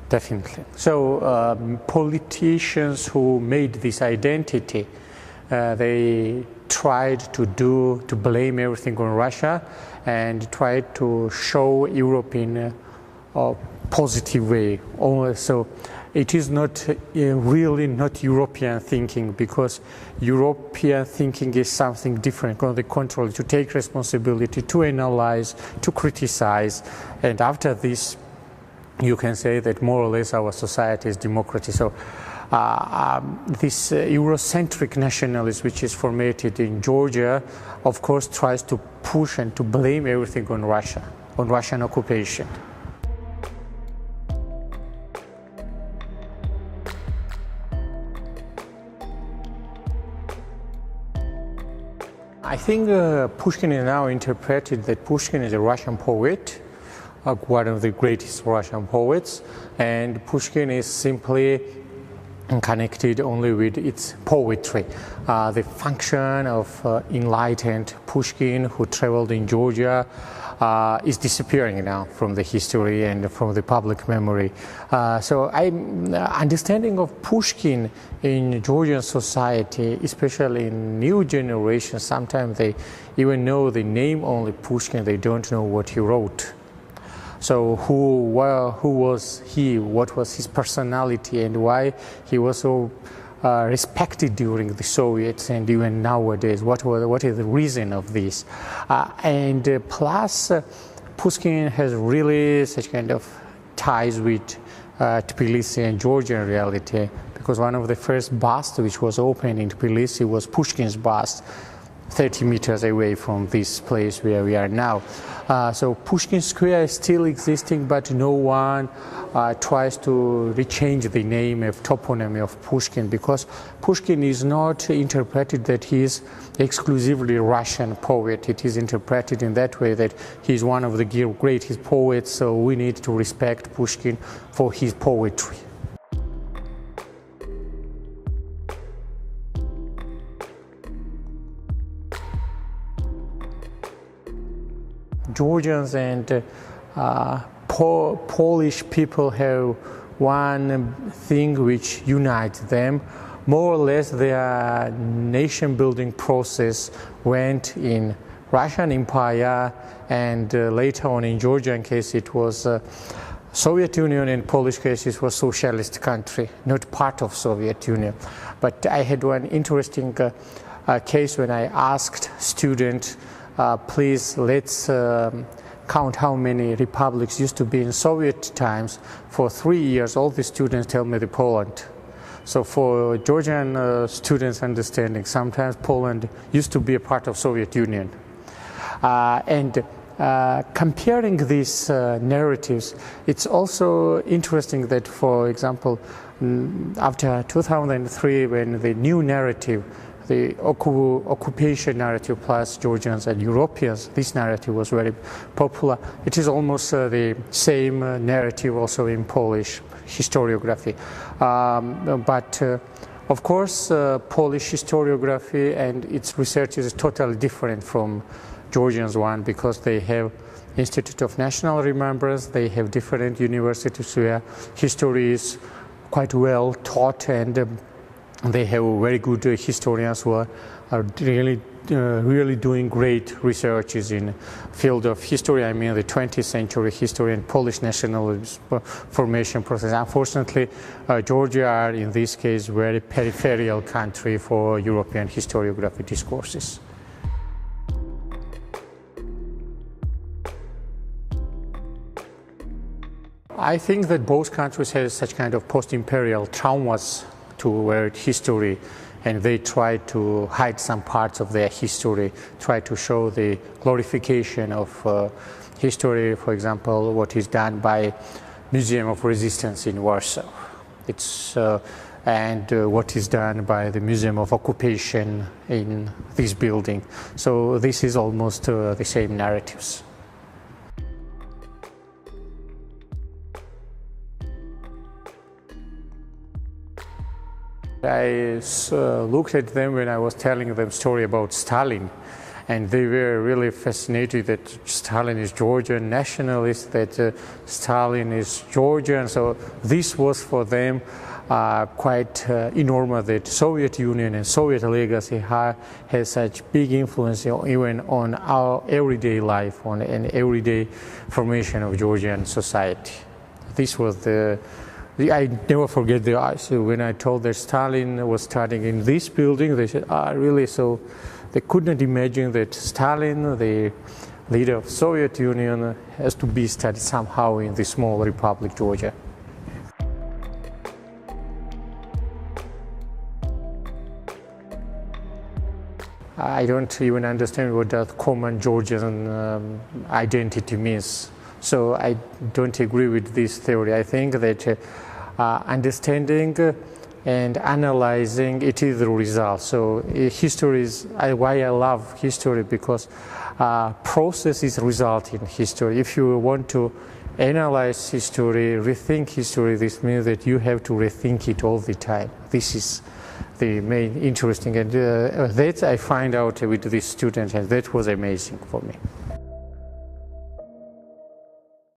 Definitely. So politicians who made this identity, they tried to blame everything on Russia and tried to show Europe in a positive way. So it is not really not European thinking, because European thinking is something different. On the contrary, to take responsibility, to analyze, to criticize, and after this, you can say that more or less our society is democracy. So this Eurocentric nationalism, which is formatted in Georgia, of course tries to push and to blame everything on Russia, on Russian occupation. I think Pushkin is now interpreted that Pushkin is a Russian poet, one of the greatest Russian poets, and Pushkin is simply connected only with its poetry. The function of enlightened Pushkin, who traveled in Georgia, is disappearing now from the history and from the public memory. So understanding of Pushkin in Georgian society, especially in new generations, sometimes they even know the name only Pushkin, they don't know what he wrote. So who was he, what was his personality, and why he was so respected during the Soviets and even nowadays? What is the reason of this? Plus, Pushkin has really such kind of ties with Tbilisi and Georgian reality, because one of the first busts which was opened in Tbilisi was Pushkin's bust, 30 meters away from this place where we are now. So Pushkin Square is still existing, but no one tries to rechange the name of toponymy of Pushkin, because Pushkin is not interpreted that he is exclusively Russian poet. It is interpreted in that way that he is one of the greatest poets, so we need to respect Pushkin for his poetry. Georgians and Polish people have one thing which unites them. More or less, their nation-building process went in Russian Empire, and later on in Georgian case it was Soviet Union, in Polish case it was socialist country, not part of Soviet Union. But I had one interesting case when I asked students, please let's count how many republics used to be in Soviet times. For 3 years, all the students tell me the Poland. So for Georgian students' understanding, sometimes Poland used to be a part of Soviet Union. Comparing these narratives, it's also interesting that, for example, after 2003, when the new narrative, the occupation narrative plus Georgians and Europeans, this narrative was very popular. It is almost the same narrative also in Polish historiography. But of course, Polish historiography and its research is totally different from Georgians one, because they have Institute of National Remembrance, they have different universities where history is quite well taught, and they have very good historians who are really doing great researches in field of history. I mean the 20th century history and Polish nationalism formation process. Unfortunately, Georgia are in this case very peripheral country for European historiography discourses. I think that both countries have such kind of post-imperial traumas toward history, and they try to hide some parts of their history, try to show the glorification of history. For example, what is done by Museum of Resistance in Warsaw, and what is done by the Museum of Occupation in this building. So this is almost the same narratives. I looked at them when I was telling them story about Stalin, and they were really fascinated that Stalin is Georgian nationalist, that Stalin is Georgian. So this was for them quite enormous, that Soviet Union and Soviet legacy has such big influence even on our everyday life, on an everyday formation of Georgian society. This was I never forget when I told that Stalin was studying in this building, they said, really? So they could not imagine that Stalin, the leader of Soviet Union, has to be studied somehow in the small republic, Georgia. I don't even understand what that common Georgian identity means. So I don't agree with this theory. I think that understanding and analyzing it is the result. So history is why I love history, because process is result in history. If you want to analyze history, rethink history, this means that you have to rethink it all the time. This is the main interesting, and that I find out with these students, and that was amazing for me.